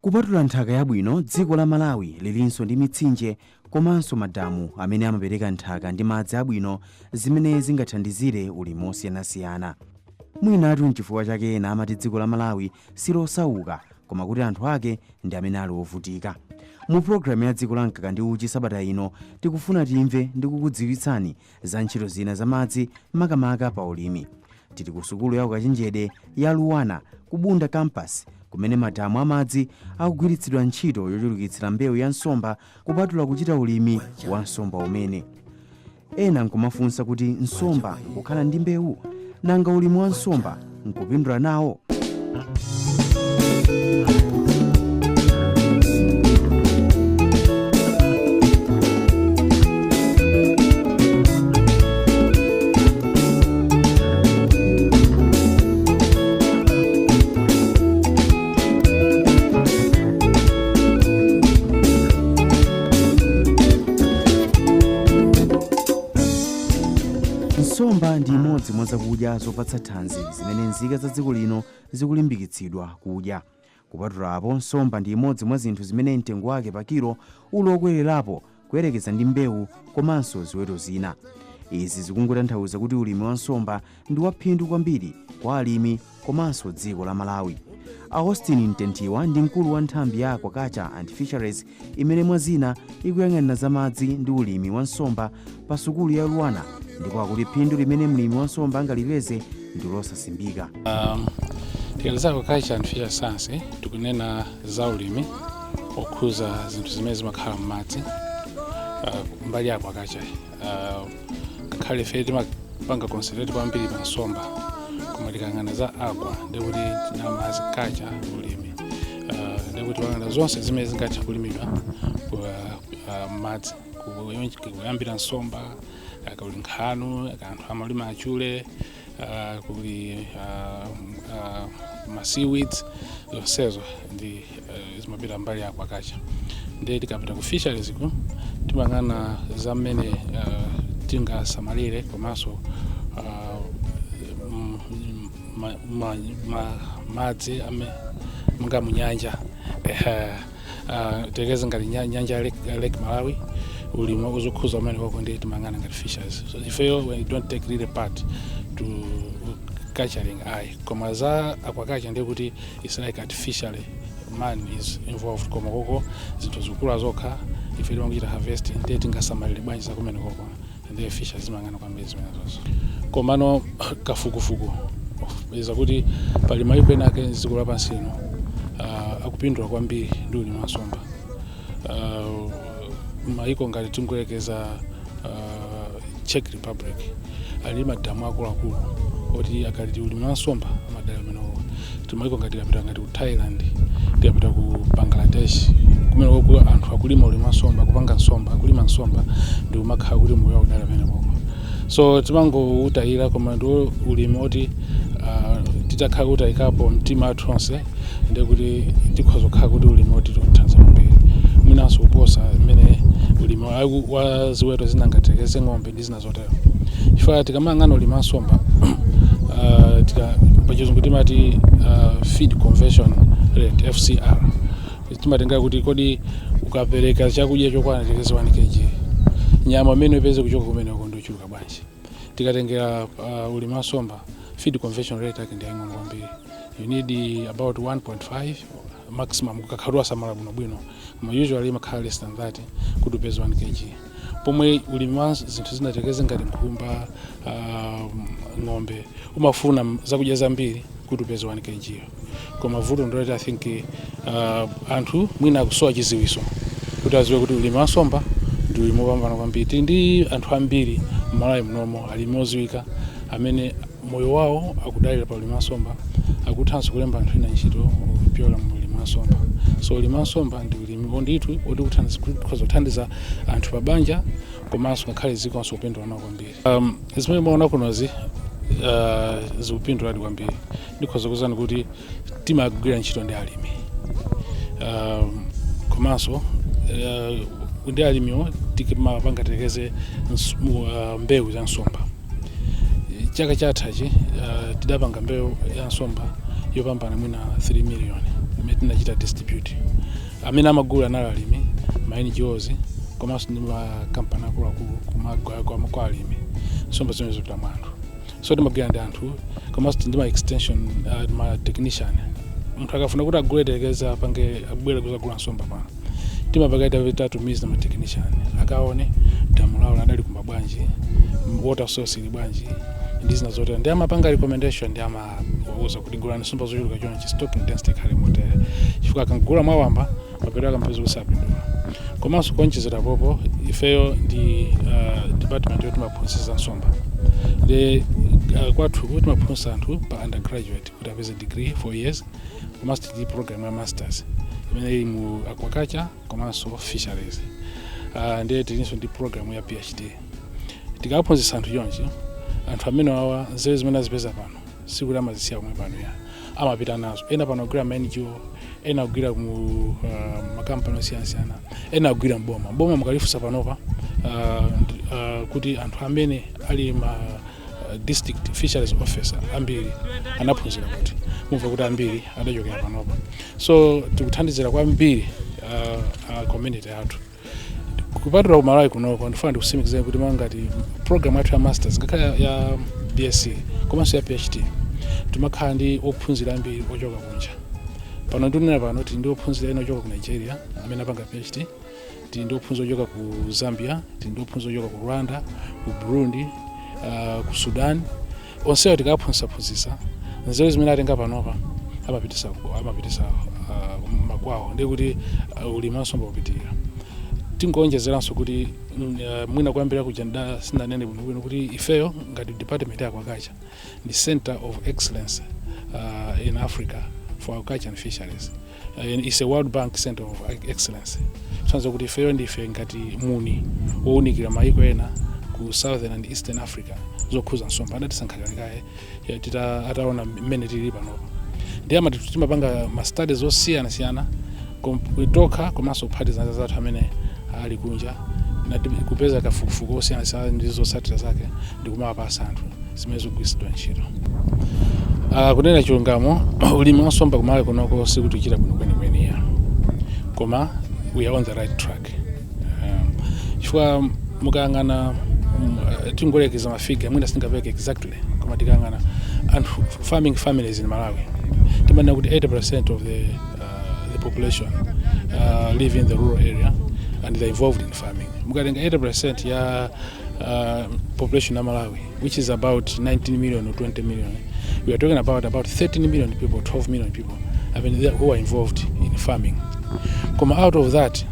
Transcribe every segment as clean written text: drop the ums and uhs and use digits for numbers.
Kupatula nthaka yabwino, dziko la Malawi lilinso ndi mitsinje komanso madamu amene amapereka nthaka ndi madzi abwino zimene zingathandizire ulimi osiyanasiyana. Mwinatu n'chifukwa chake ena amati dziko la Malawi silosauka koma kuti anthu ake ndi amene ali ovutika. Mu programu ya dziko la mkaka ndi uchi sabata ino tikufuna timve ndi kukudziwitsani za ntchito zina za madzi makamaka pa ulimi. Tili ku sukulu ya ukachenjede ya Luwana ku Bunda campus kumene madamu amadzi akugwiritsidwa ntchito yochulukitsira mbewu ya nsomba kupatula kuchita ulimi wa nsomba umene. Ena nkumafunsa kuti nsomba kukhala ndi mbewu nanga ulimi wa nsomba nkupindula nawo. Nsomba ndi imodzi mwa zakudya zopatsa thanzi zimene nzika za dziko lino zikulimbikitsidwa kudya. Kupatulapo, nsomba ndi imodzi mwa zinthu zimene mtengo wake pa kilo uli okwererapo kuyerekeza ndi mbewu komanso ziweto zina. Izi zikungotanthauza kuti ulimi wa nsomba ndi waphindu kwambiri kwa alimi komanso dziko la Malawi. Austin Ntentiwa ndi mkulu wa nthambi ya Aquaculture and Fisheries imene mwazina ikuyang'anira za madzi ndi ulimi wa nsomba pa sukulu ya Luwana, ndipo akuti phindu limene mlimi wa nsomba angalipeze ndi losasimbika. Tikaliza Aquaculture and Fisheries Science tikunena za ulimi okhuza zinthu zimene zimakhala m'madzi mbali ya aquaculture. Ngakhale ife timapanga concentrate kwambiri pa nsomba koma tikang'ana za aqua ndikuti tinamazi culture ulimi ndikuti pang'ana zonse zimene zingathe kulimidwa m'madzi kuyambira nsomba, kuli nkhanu, anthu amalima achule, kuli ma seaweeds, zonsezo ndi zimapita mbali ya aquaculture. Ndi tikapita ku fisheries ku timang'ana za mmene tingasamalire komanso madzi monga mu nyanja tekeza ngati nyanja ya Lake Malawi ulimi uzokhuza umene koko ndi timang'ana ngati fisheries. So if we don't take really part to culturing koma za aquaculture ndi kuti it's like artificially man is involved koma koko zinthu zikula zokha ife timangita harvest ndi tingasamalire bwanji za kumene koko ndi fisheries zimang'ana kwambiri zimene zonse. Komano kafukufuku iza kuti pali mayiko ena ake dziko lapansi ino akupindula kwambiri ndi ulimi wa nsomba. Mayiko ngati tingoyerekeza Czech Republic ali madamu akuluakulu oti akati ulimi wa nsomba amadala amenewo. Timayiko ngati tikapita ngati ku Thailand, tikapita ku Bangladesh kumene koko anthu akulima ulimi wa nsomba, kupanga nsomba, akulima nsomba ndi umakhala kuti moyo udala amenewo. So timangoutayira koma ndi ulimi oti titakhala kutayikapo mtima athu onse ndi kuti tikhoza kukhala kuti ulimi oti tikuthandiza kwambiri mwinanso kuposa mmene ulimi wa ziweto zinangatekeze ng'ombe ndi zina zotero. Chifukwa tikamang'ana ulimi wa nsomba pachizungu timati feed conversion rate FCR, timatenga kuti kodi ukapereka chakudya chokwana tekeze 1 kg nyama imene ipeze kuchoka kumeneko ndi yochuluka bwanji. Tikatengera ulimi wa nsomba feed conversion rate yake ndi yaying'ono kwambiri. You need about 1.5 maximum kukakhalwa samala bwino. Usually makhala less than that kuti upeze 1 kg. Pomwe ulimi wa zinthu zinatekeze ngati nkhumba, ng'ombe umafuna zakudya zambiri kuti upeze 1 kg. Koma vuto ndoti I think anthu mwina akusowa chiziwiso kuti aziwe kuti ulimi wa nsomba ndi ulimi wopambana kwambiri. Ndi anthu ambiri m'Malawi mnomo alimi oziwika amene moyo wawo akudalira pa ulimi wa nsomba, akuthanso kulemba anthu ena ntchito kupyola mu ulimi wa nsomba. So ulimi wa nsomba ndi ulimi wonditu oti kuthandiza anthu pa banja komanso ngakhale zikonso kupindula nawo kwambiri. Zimene mwaona kunozi zikupindula kwambiri ndikhoza kuzani kuti timagwira ntchito ndi alimi komanso ndi alimiwo tikimapanga tekeze mbewu za nsomba. Chaka chathachi tidapanga mbewu ya nsomba yopambana mwina 3 million imene tinachita distribute amene amagula anali alimi ma NGOs komanso ndi makampani akuluakulu kwa alimi nsomba zimene zopita mwanthu so timagwira ndi anthu komanso ndi ma extension ma technician munthu akafuna kuti aguletekeza pange abwere kuzagula nsomba pano timapakaita vitatu mizi na ma technician akaone damu lawo adali kumba bwanji water source ili bwanji ndi zina zote ndi amapanga recommendation ndi amauza kuti gulani nsomba zochuluka chonchi stocking density khale motere chifukwa akangula mwawamba mapereka mphezo kusapindula komanso kuonjezera popo ifeyo ndi department yoti maphunzitsa nsomba ndi kwathu kuti maphunzitsa anthu pa undergraduate kuti apeze degree 4 years komanso ndi program ya masters imene ili mu aquaculture komanso fisheries ndiye tilinso ndi program ya PhD tikaphunzitsa anthu chonchi anthu amene awa nzeru zimene azipeza pano sikuti amazisiya kumwe pano ya amapita nazo ena pano agwira ma NGO ena agwira mu makampani osiyanasiyana ena agwira mboma mukalifunsa panopa kuti anthu amene ali ma district fisheries officer ambiri anaphunzira kuti mumva kuti ambiri adachokera panopa so tikuthandizira kwambiri community yathu kupatula kumalawi kunoko ndifuna ndikusimikizeni kuti mangati program yathu ya masters ngakhale ya BSc komanso ya PhD timakhala ndi ophunzira ambiri ochoka kunja pano ndinena pano tili ndi ophunzira ena ochoka ku Nigeria amene apanga PhD tili ndi ophunzira ochoka ku Zambia tili ndi ophunzira ochoka ku Rwanda ku Burundi ku Sudan onsewo tikaphunzitsa nzeru zimene atenga panopa amapitisa makwawo ndi kuti ulimi nsomba upitirira tingoonjezeranso kuti mwina kuyambira kuja sinanene bwino kuti ifeyo ngati department ya aquaculture ndi center of excellence in Africa for aquaculture and fisheries it's a World Bank center of excellence sanzo kuti ifeyo ndife ngati muni wounikira maiko ena ku Southern and Eastern Africa zokhuza nsomba adatisankhalikalikaye ataona mmene tili panopa ndi amati timapanga ma studies osiyanasiyana kutoka komanso kuphatiza zathu amene ali kunja na kupeza kafukufuku osiyanasiyana ndi zotsatira zake ndi kumapasa anthu zimene zikugwiritsidwa ntchito kunena chilungamo ulimi wa nsomba kumalawi kunoko sikutichita bwino kwenikweni koma we are on the right track chifukwa mukayang'ana tingolekeza mafiga mwina singapeke exactly koma tikayang'ana anthu farming families in Malawi timanena kuti 80% of the population live in the rural area and they're involved in farming. Mukatenga 80% ya population of Malawi, which is about 19 million or 20 million. We are talking about 13 million people, 12 million people who are involved in farming. Come out of that,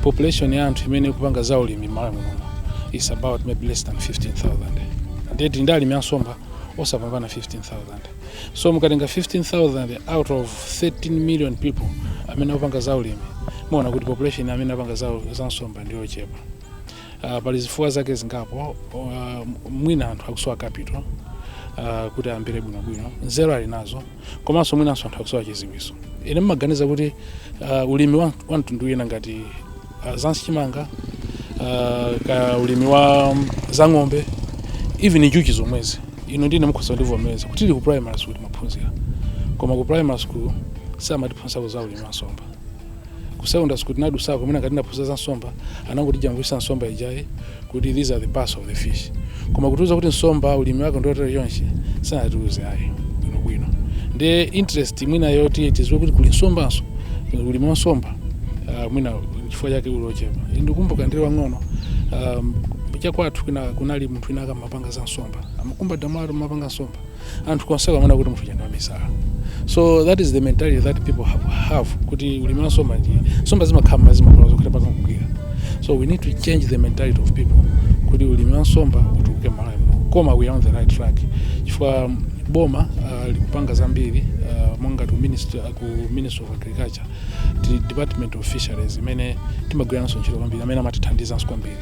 population ya anthu imene kupanga za ulimi Malawi is about maybe less than 15,000. And ndali myasomba osapambana 15,000. So mukatenga 15,000 out of 13 million people amene kupanga za ulimi. Mwana kuti population amene apanga za nsomba ndiyo chepa. Pali zifukwa zake zingapo mwina anthu akusowa capital kuti ambire bwinobwino nzeru ali nazo komanso mwina anthu akusowa chiziwiso. Ine mmaganiza kuti ulimi wa mtundu wina ngati za nchimanga ka ulimi wa za ng'ombe even njuchi zomwezi ino ndine mukhoza ndivomereza kuti tili ku primary school maphunzira koma ku primary school samatiphunzira za ulimi wa nsomba ku secondary school tinadusa kumene ngati ndaphunzira za nsomba anangoti jamvisa nsomba ijayi kuti these are the parts of the fish koma kutiuza kuti nsomba ulimi wake ndotero yonse sanatiuze ayi bwino ndi interest mwina yoti tizwe kuti kuli nsombanso ulimi wa nsomba mwina chifukwa chake ulochepa ndikumbuka ndiri wang'ono chakwathu kunali munthu ina akamapanga za nsomba amakumba damaro mapanga nsomba anthu konseka amana kuti munthu chanda misala. So that is the mentality that people have kuti ulimi wa nsomba ndi nsomba zimakhama zimakula zokhala paka kugwira. So we need to change the mentality of people kuti ulimi wa nsomba utukuke Malawi koma we are on the right track chifukwa boma likupanga zambiri monga ku Ministry of Agriculture Department of Fisheries imene timagwira naso ntchito kwambiri amene amatithandiza nso kwambiri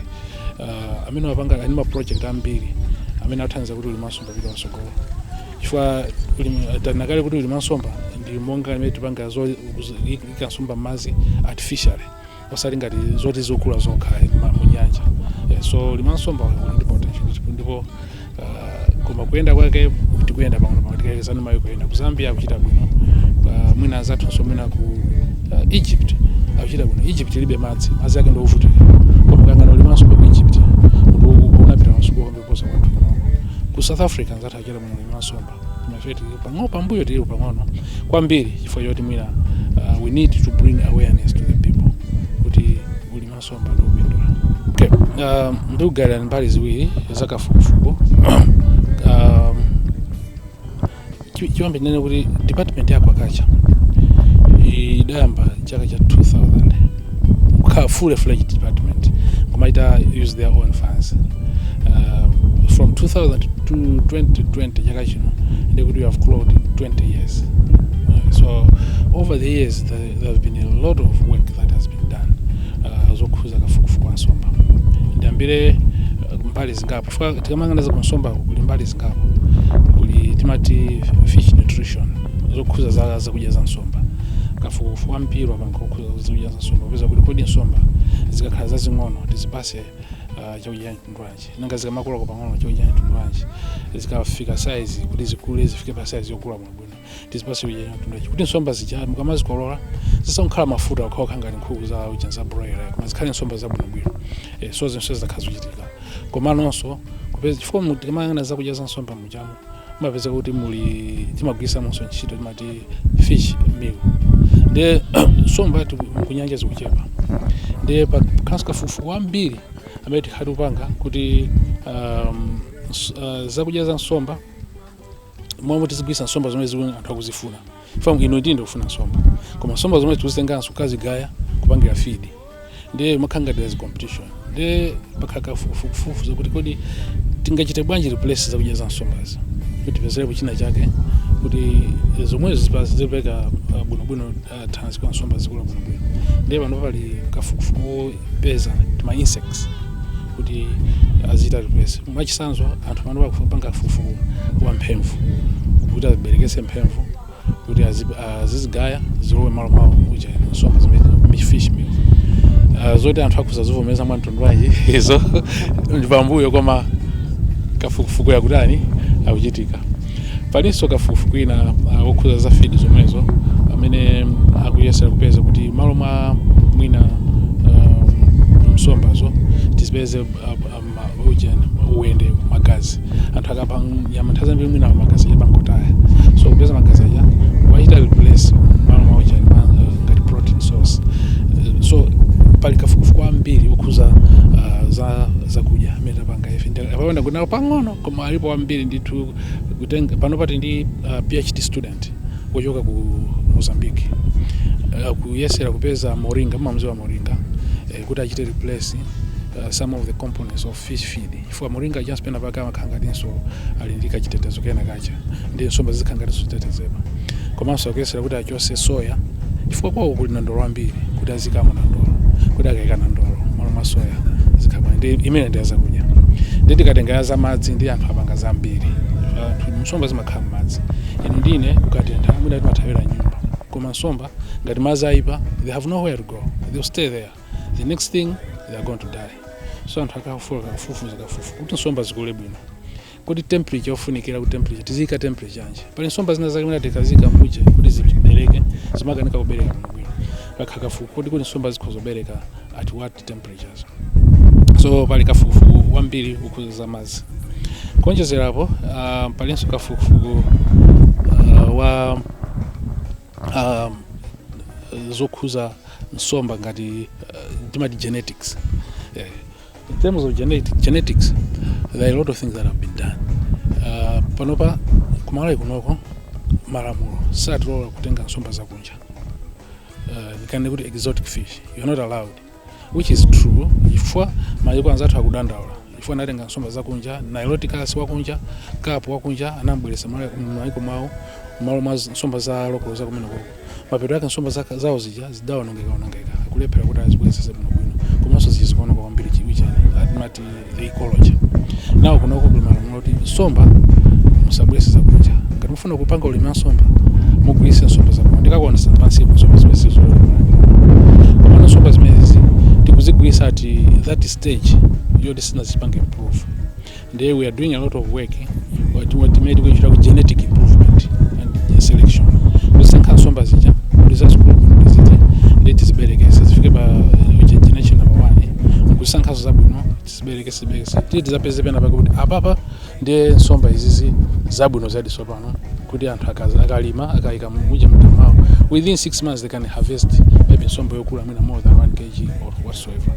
amene apanga anima project ambiri amene athandiza kuti ulimi wa nsomba upite patsogolo chifukwa tanakale kuti ulimi wa nsomba ndi monga imene tipanga ikansomba mazi artificially osati ngati zoti zokula zokha mu nyanja. So ulimi wa nsomba uli potential ndipo koma kuyenda kwake tikuyenda pang'ono tikayezana maiko ena ku Zambia kuchita bwino mwina zathu mwina ku Egypt akuchita bwino. Egypt ilibe madzi ake ndo ovutika koma kangana ulima nsomba ku Egypt munthu unapita masuku kwambiposa kwathu ku South Africa nzathu achita bwino ulima nsomba mafeti pambuyo tili pang'ono kwambiri chifukwa choti mwina we need to bring awareness to the people kuti ulima nsomba ndo upindula. Okay, ndikugalira mbali ziwiri zakafukufuku. Chiwambi nene kuti department ya aquaculture idayamba chaka cha 2000 ka full-fledged department kumaita use their own funds. From 2000 to 2020 chaka chino ndikuti we have clocked 20 years. So over the years there have been a lot of work that has been done zokhuza kafukufuku ansomba. Ndiyambire mbali zingapo tikamangana za nsomba kuli mbali zingapo kuli timati fish nutrition zokhuza zakudya za nsomba. Kafukufuku ampiro abangokhuza zakudya za nsomba kupeza kuti kodi nsomba zikakhala zazing'ono tizipase chakudya mtundwanji nanga zikamakula pang'ono chakudya mtundwanji zikafika size kuti zikule zifike pa size yokula bwino tizipase chakudya mtundwanji kuti nsomba zija mukamazikolola zisakhala mafuta okhaokha ngati nkhuku za uja za broiler koma zikhale nsomba zabwinobwino. So zinso zakhala zochitika koma nonso kupeza chifukwa tikamangana zakudya za nsomba mujamu mapeza kuti muli timagwisa monso ntchito timati fish meal de nsomba kunyanja zikuchepa de pa kafukufuku ambiri amene tikhati upanga kuti zakudya za nsomba momwe tizigwisa nsomba zomwe zimwe anthu akuzifuna. Famu ino ndi ndikufuna nsomba koma nsomba zomwe tizitenganso kazigaya kupangira feed ndiye makhanga there's competition ndiye pakaka fukufuku zakuti kodi tingachite bwanji replace zakudya za nsombazi kuti pezere china chake kuti zomwe zipeka bwinobwino thanzi kwa nsomba zikula bwinobwino. Ndiye pano pali kafukufuku peza tima insects kuti azita replace mwachisanzo anthu pano pakupanga kafukufuku wa mphemvu kuti aziberekese mphemvu kuti azizigaya zilowe malo mwawo uja nsomba zimene fish meal zoti anthu akhuza zivomeza mwa mtundwanji izo ndipambuyo koma kafukufuku yakutani akuchitika. Palinso kafukufuku ina okhuza za feed zomwezo amene akuyesera kupeza kuti malo mwa mwina nsombazo tizipeze uende magazi anthu akapa nyama nthawi zambiri mwina magazi yapangotaya so kupeza magazi aja wachita replace malo mwa ujani ngati protein source. So pali kafukufuku ambiri okhuza zakudya amene apanga ife apawenda kunako pang'ono koma alipo ambiri ndithu kutenga pano pati ndi PhD student wochoka ku Mozambique kuyesera kupeza moringa mziwa moringa kuti achite replace some of the components of fish feed. For moringa just pena paka makhangatinso ali ndi kachitetezo kena kacha ndi nsomba zikhangatiso tetezeba komanso kuyesera kuti achose soya chifukwa kwawo kuli na ndolo ambiri kuti azikamo na ndolo kuti akaika na ndolo malo mwa soya zikhaba ndi imene ndi zakudya ndi tikatenga za madzi ndi anthu apanga zambiri nsomba zimakhala madzi ino ndine ukatentha mwina timathawira nyumba koma nsomba ngati madzi aipa they have nowhere to go, they'll stay there, the next thing they are going to die. So anthu akafufuza kuti nsomba zikule bwino kuti temperature ofunikira ku temperature tizika temperature anje pali nsomba zina zake mwina tikazika muje kuti zibereke zimakanika kubereka bwino kafukufuku kuti nsomba zikhozobereka at what temperatures. So pali kafukufuku wambiri ukhuza za madzi konjezerapo palinso kafukufuku wa zokhuza nsomba ngati timati genetics. In terms of genetics, there are a lot of things that have been done. Panopa kumala kunoko malamulo satilola kutenga nsomba zakunja. Nikane kuti exotic fish, you're not allowed, which is true. Ifwa mayiko anzathu akudandaula ifwa natenga nsomba zakunja Niloticus wakunja kapo wakunja anambwelesa mayiko mawo malo mwa nsomba za lokolo za kumene koko mapeto yake nsomba zawo zija zidaonongeka akulephera kuti azibwezese bwino komanso zizikono kwambiri chiwicha atimati the ecology. Nawo kunoko kuli malamulo kuti nsomba musabwese zakunja ngati mufuna kupanga ulimi nsomba mugwise nsomba zakunja ndikakuonesa pansi nsomba zimene koma nsomba zimene tikuzigwisa at that stage yoti sinazipange improve. There we are doing a lot of work what made we should have genetic improvement and selection. Kusankha nsomba kusankhazo zabwino tizibereke titi zapeze pena pake kuti apapa ndiye nsomba izizi zabwino zadi tsopano kuti anthu akalima akayika muja mtima mwawo within 6 months they can harvest maybe nsomba yokula mwina more than 1 kg or whatsoever.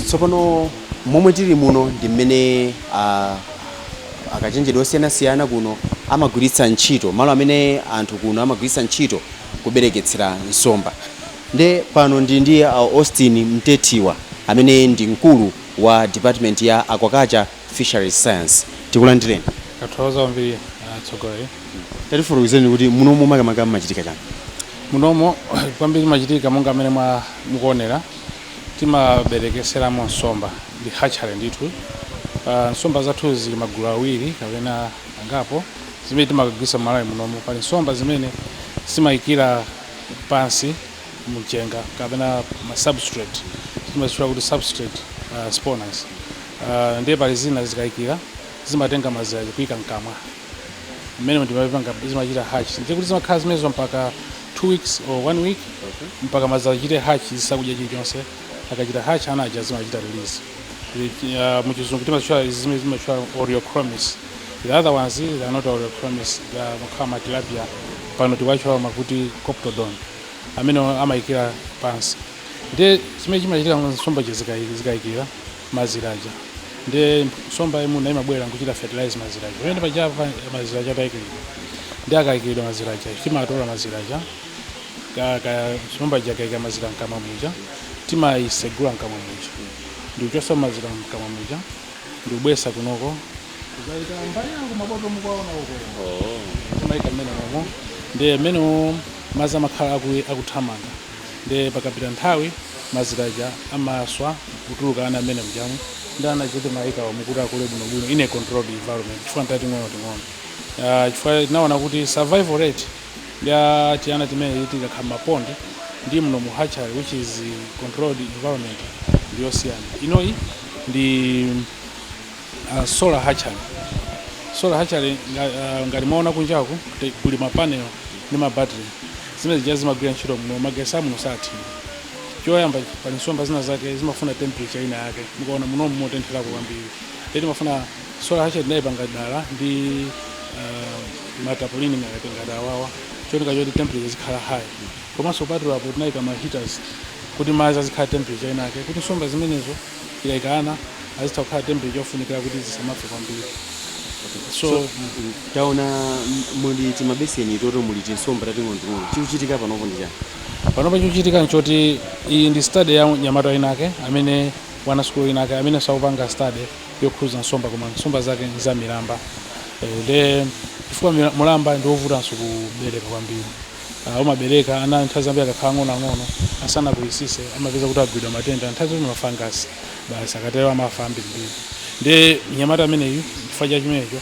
Tsopano momwe tili muno ndi mmene akachenjedwe osiyanasiyana kuno amagwiritsa ntchito malo amene anthu kuno amagwiritsa ntchito kubereketsera nsomba. Nde pano ndi Austin Mtetiwa amene ndi mkulu wa department ya aquaculture fisheries science. Tikulandireni. Kathoza mbiri atsogoleri. Tatifotokozeni kuti munomo makamaka machitika chani. Munomo kwambiri machitika monga amene mukuonera timaberekeseramo nsomba ndi hatchery ndithu. Nsomba zathu zili magulu awiri kapena angapo zimene timagwisa malawi munomo. Pali nsomba zimene simayikira pansi mchenga kapena ma substrate timazitchula kuti substrate spawners. Ndiye pali zina zikayikira zimatenga mazira kuyika mkamwa mmene ndimapanga zimachita hatch. Ndiye kuti zimakhala zimenezo mpaka 2 weeks or 1 week mpaka mazira achite hatch zisakudya chilichonse. Akachita hatch anaja zimachita release. Muchizungu timazitchula zimene zimachitwa Oreochromis. The other ones they are not Oreochromis, they are kama tilapia pano tiwachwa makuti Coptodon amene amayikira pansi. Ndiye zimene chimachitika nsomba zikayikira maziraja. Ndiye nsomba imuna imabwera nkuchita fertilize maziraja. Pamene pachapa maziraja atayikira ndiye akayikiridwa maziraja timatola maziraja nsomba jakayika mazira mkamwa muja timayisegula mkamwa muja ndikuchosa mazira mkamwa muja ndikubwesa kunoko kuzayika mbali yangu maboto mukuwaona uko timayika mmene momwe ndiye mmene mazi amakhala akuthamanga. Ndiye pakapita nthawi maziraja amaswa kutuluka ana amene mjamu ndi anachiti mayika mukuti akule bwinobwino in a controlled environment chifukwa ntati ting'ono. Chifukwa tinaona kuti survival rate ya tiana timene tikakhala mapondi ndi mno mu hatchery which is controlled environment ndiyosiyana. Inoyi ndi solar hatchery. Solar hatchery ngati maona kunjaku kuli mapanel ndi mabattery zimene zija zimagwira ntchito muno magesi amuno sathira. Choyamba pali nsomba zina zake zimafuna temperature ina yake mukaona muno motentherako kwambiri. Ndiye timafuna solar hatchery ndayipanga dala ndi matapolini ngati awawa chonika choti temperature zikhala high. Komanso patula apo tinayika ma heaters kuti mazi azikhala temperature ina yake kuti nsomba zimenezo ikayikana azitha kukhala temperature yofunikira kuti zisamafe kwambiri. So taona muli timabeseni toto muli tinsomba tating'ono chikuchitika panopo ndi chani? Panopo chikuchitika nchoti iyi ndi study ya nyamata inake amene wana school inake amene saupanga study yokhuza nsomba koma nsomba zake za milamba. Ndiye chifukwa mulamba ndi wovutanso kubereka kwambiri. Umabereka ana nthawi zambiri akakhala ng'ono asana kuyisise amapeza kuti agwidwa matenda nthawi zoti mafangasi basi akatero amafa ambiri. Ndiye nyamata ameneyu chifukwa cha chimenecho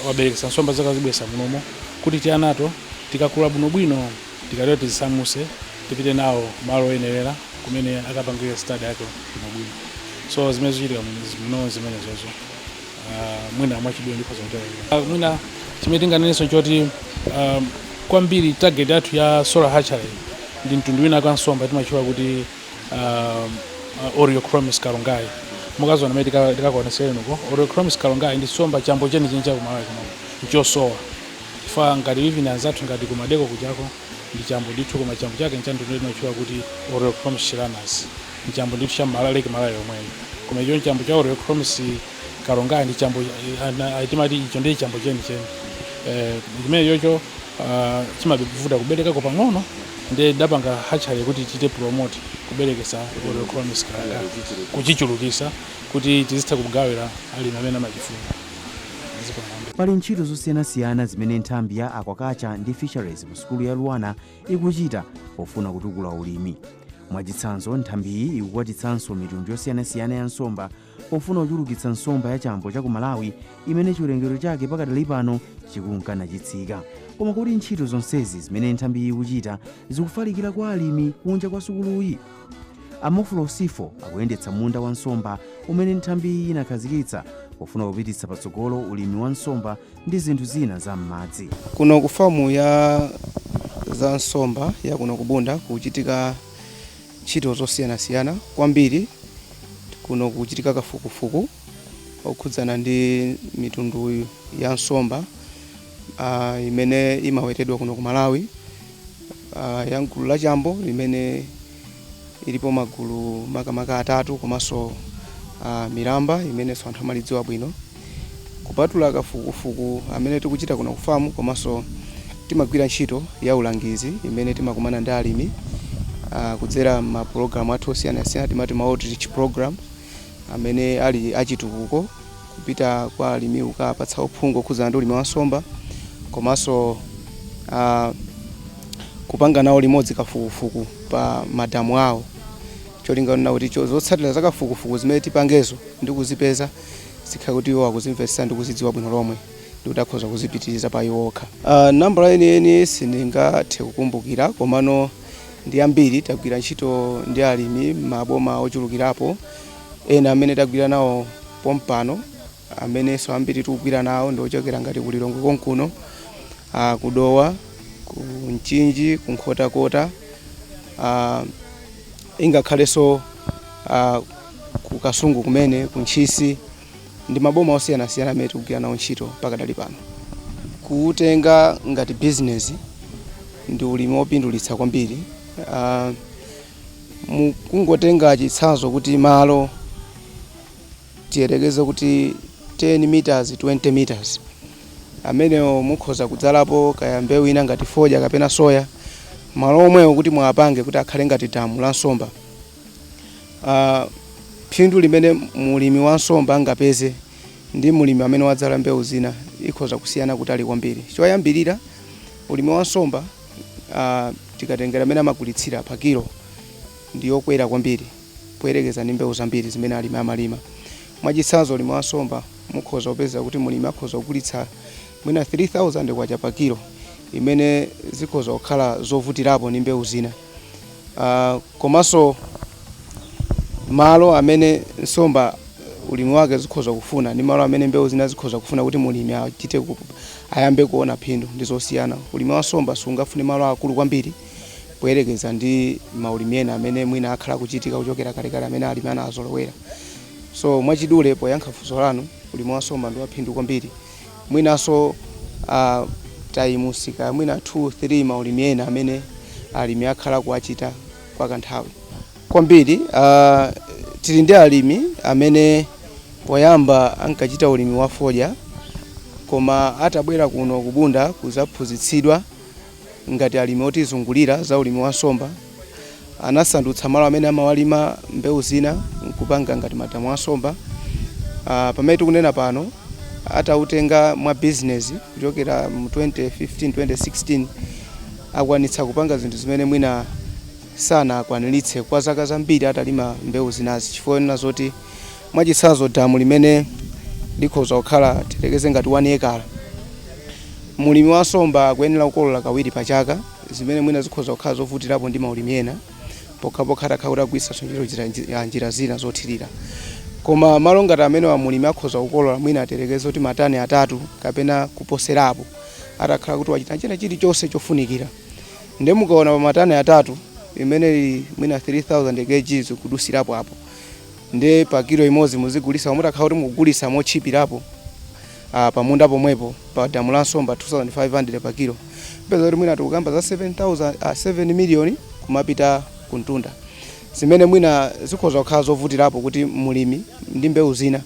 waberekesa nsomba zake zibwesa munomo kuti tianato tikakula bwinobwino tikatero tizisamuse tipite nawo malo oyenerera kumene akapangira study yake bwinobwino. So zimene zichitika muno zimenezozo mwina mwachidwe ndipo zonatera. Mwina chimene tinganenso choti kwambiri target yathu ya solar hatchery ndi mtundu wina wa nsomba timachula kuti Oreochromis kalongai. Mukaziona amene tikakuoneseni uko Oreochromis kalongai ndi nsomba chambo chenicheni cha kumalawi kuno nchosowa fa ngati living anzathu ngati kumadeko kujako ndi chambo ndithu koma chambo chake nchantundu timachula kuti Oreochromis chilanas ndi chambo ndithu cha malawi yomweyo koma icho chambo cha Oreochromis kalongai ndi chambo timati icho ndi chambo chenicheni limene yocho chimavuta kuberekako pang'ono ndi dapanga hatchery kuti chite promote kuberekesa Oreochromis kalongai kuchichulukisa kuti tizitha kugawira alimi amene amachifuna. Pali ntchito zosiyanasiyana zimene nthambi ya aquaculture ndi fisheries mu sukulu ya Luwana ikuchita pofuna kutukula ulimi. Mwachitsanzo nthambi iyi ikukwatitsanso mitundu yosiyanasiyana ya nsomba pofuna kuchulukitsa nsomba ya chambo cha ku Malawi imene chiwerengero chake pakadali pano chikunka nachitsika. Koma kuti ntchito zonsezi zimene nthambi iyi ikuchita zikufalikira kwa alimi kunja kwa sukuluyi. Amofolo Sifo akuyendetsa munda wa nsomba umene nthambi iyi inakhazikitsa pofuna kupititsa patsogolo ulimi wa nsomba ndi zinthu zina za m'madzi. Kuno ku famu ya za nsomba ya kuno kubunda kuchitika ntchito zosiyanasiyana kwambiri. Kuno kuchitika kafukufuku okhudzana ndi mitundu ya nsomba imene imawetedwa kuno ku Malawi ya gulu la chambo limene ilipo magulu makamaka atatu komanso miramba imene anthu amalidziwa bwino. Kupatula kafukufuku amene tikuchita kuno kufamu komanso timagwira ntchito ya ulangizi imene timakumana ndi alimi kudzera ma program athu osiyanasiyana timati ma outreach program amene ali achitukuko kupita kwa alimi ukapatsa uphungu okhudzana ndi ulimi wa nsomba komanso kupanga nawo limodzi kafukufuku pa madamu awo. Cholinga kuti zotsatira za kafukufuku zimene tipangezo ndi kuzipeza zikhala kuti iwo akuzimvetsa ndi kuzidziwa bwino lomwe ndi kuti akhoza kuzipitiriza pa iwo okha. Nambala yeniyeni sindingathe kukumbukira komano ndi ambiri tagwira ntchito ndi alimi maboma ochulukirapo ena amene tagwira nawo pompano amene so ambiri tikugwira nawo ndi ochokera ngati ku Lilongwe konkuno kudowa ku Mchinji ku Nkhotakota ingakhalenso ku Kasungu kumene ku Ntchisi ndi maboma osiyanasiyana amene tikugwira nawo ntchito pakadali pano. Kutenga ngati business ndi ulimi wopindulitsa kwambiri. Mukungotenga chitsanzo kuti malo tiyerekeze kuti 10 meters 20 meters amene mukhoza kudzalapo kaya mbewu ina ngati foja kapena soya malo omwewo kuti mwapange kuti akhale ngati damu la nsomba. Phindu limene mulimi wa nsomba angapeze ndi mulimi amene wadzala mbewu zina ikhoza kusiyana kutali kwambiri. Choyambirira ulimi wa nsomba tikatengera amene amagulitsira pa kilo ndi yokwera kwambiri poyerekeza ndi mbewu zambiri zimene alimi amalima. Mwachitsanzo ulimi wa nsomba mukhoza kupeza kuti mulimi akhoza kugulitsa mwina 3000 kwacha pa kilo imene zikhoza kukhala zovutirapo ndi mbewu zina. Komanso malo amene nsomba ulimi wake zikhoza kufuna ndi malo amene mbewu zina zikhoza kufuna kuti mulimi achite ayambe kuona phindu ndi zosiyana. Ulimi wa nsomba sungafune malo akulu kwambiri poyerekeza ndi maulimi ena amene mwina akhala kuchitika kuchokera kalekale amene alimi anazolowera. So mwachidule poyankha funso lanu ulimi wa nsomba ndi waphindu kwambiri. Mwinanso tayimusika mwina 2-3 maulimi ena amene alimi akhala kuachita kwa kanthawi kwambiri. Tili ndi alimi amene poyamba ankachita ulimi wa foja koma atabwera kuno kubunda kuzaphunzitsidwa ngati alimi otizungulira za ulimi wa nsomba anasandutsa malo amene amawalima mbewu zina nkupanga ngati madamu a nsomba. Pamene tikunena pano atautenga mwa business kuchokera mu 2015-2016 akwanitsa kupanga zinthu zimene mwina sana akwaniritse kwa zaka zambiri atalima mbewu zinazi chifukwa nazoti mwachitsanzo damu limene likhoza kukhala titekeze ngati 1 ekala mulimi wa nsomba akuyenera kukolola kawiri pa chaka zimene mwina zikhoza kukhala zovutirapo ndi maulimi ena pokhapokha atakhala kugwiritsa ntchito njira zina zothirira. Koma malo ngati amene wa mulimi akhoza kukolola mwina aterekeze kuti matani 3 kapena kuposerapo atakhala kuti wachita china chilichonse chofunikira. Ndi mukaona pa matani 3 imene mwina 3000 kg kudusirapo apo ndi pa kilo imodzi muzigulisa mutakhala kuti mugulisa mochipirapo pamunda pomwepo pa damu la nsomba 2500 pa kilo peza kuti mwina tikukamba za 7 million kumapita kuntunda zimene mwina zikhoza kukhala zovutirapo kuti mulimi ndi mbewu zina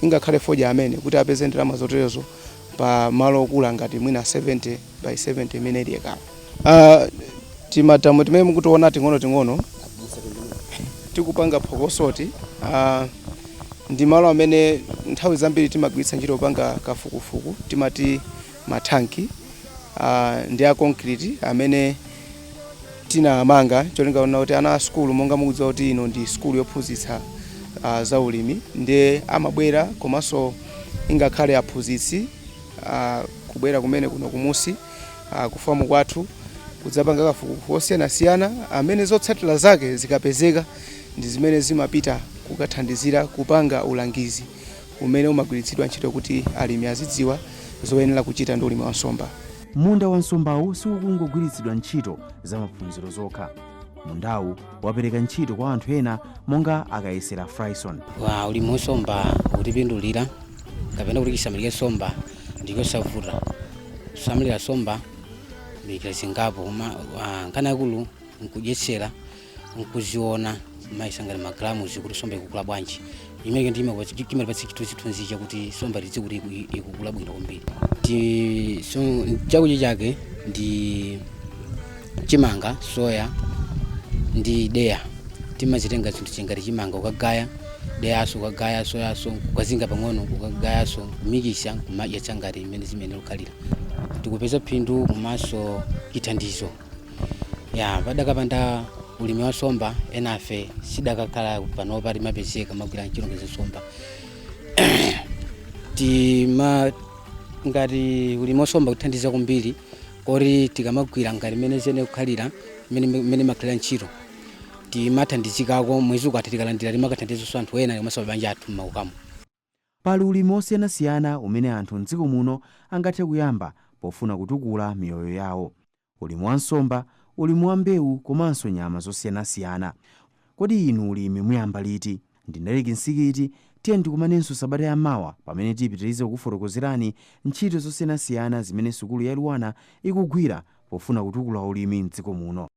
ingakhale foja amene kuti apeze ndalama zoterezo pa malo okula ngati mwina 70 by 70 imene ili ekala. Timadamu timene mukutiona ting'ono tikupanga phokosoti ndi malo amene nthawi zambiri timagwiritsa ntchito kupanga kafukufuku timati mathanki ndi a concrete amene tinamanga cholinga kuti ana a skulu monga mukudziwa kuti ino ndi skulu yophunzitsa za ulimi ndi amabwera komanso ingakhale aphunzitsi kubwera kumene kuno kumusi kufamu kwathu kudzapanga kafukufuku osiyanasiyana amene zotsatira zake zikapezeka ndi zimene zimapita kukathandizira kupanga ulangizi umene umagwiritsidwa ntchito kuti alimi azidziwa zoyenera kuchita ndi ulimi wa nsomba. Munda wa nsombawu sikungogwiritsidwa ntchito za maphunziro zokha. Mundawu wapereka ntchito kwa anthu ena monga akayesera Fryson. Ulimi wa nsomba utipindulira kapena kuti chisamalira nsomba ndikosavuta. Kusamalira nsomba mbikira zingapo nkanakulu nkudyetsera nkuziona maisangana magramu zikuti nsomba ikukula bwanji imene kimapatsa chithunzi chakuti nsomba kuti ikukula bwino kwambiri. Chakudya chake ndi chimanga, soya ndi deya. Timazitenga zinthu chingati chimanga ukagaya, deyaso ukagaya, soyaso ukazinga pang'ono ukagayaso kumikisa kumadya changati imene zimene ukhalira. Tikupeza phindu komanso chithandizo. Padakapanda ulimi wa nsomba enafe sidakakhala panopa timapezeka magwira ntchito za nsomba. Ngati ulimi wa nsomba kuthandiza kwambiri kori tikamagwira ngati imene zene kukhalira imene makhalira ntchito timathandizikako mwezi ukati tikalandira timakathandizanso anthu ena komanso mabanja athu m'maukamu. Pali ulimi osiyanasiyana umene anthu m'dziko muno angathe kuyamba pofuna kutukula miyoyo yawo. Ulimi wa nsomba, ulimi wa mbewu komanso nyama zosiyanasiyana. Kodi inu ulimi muyamba liti? Ndinaleki Nsikiti, tiye ndikumanenso sabata yamawa pamene tipitirize kufotokozerani ntchito zosiyanasiyana zimene sukulu ya Luwana ikugwira pofuna kutukula ulimi m'dziko muno.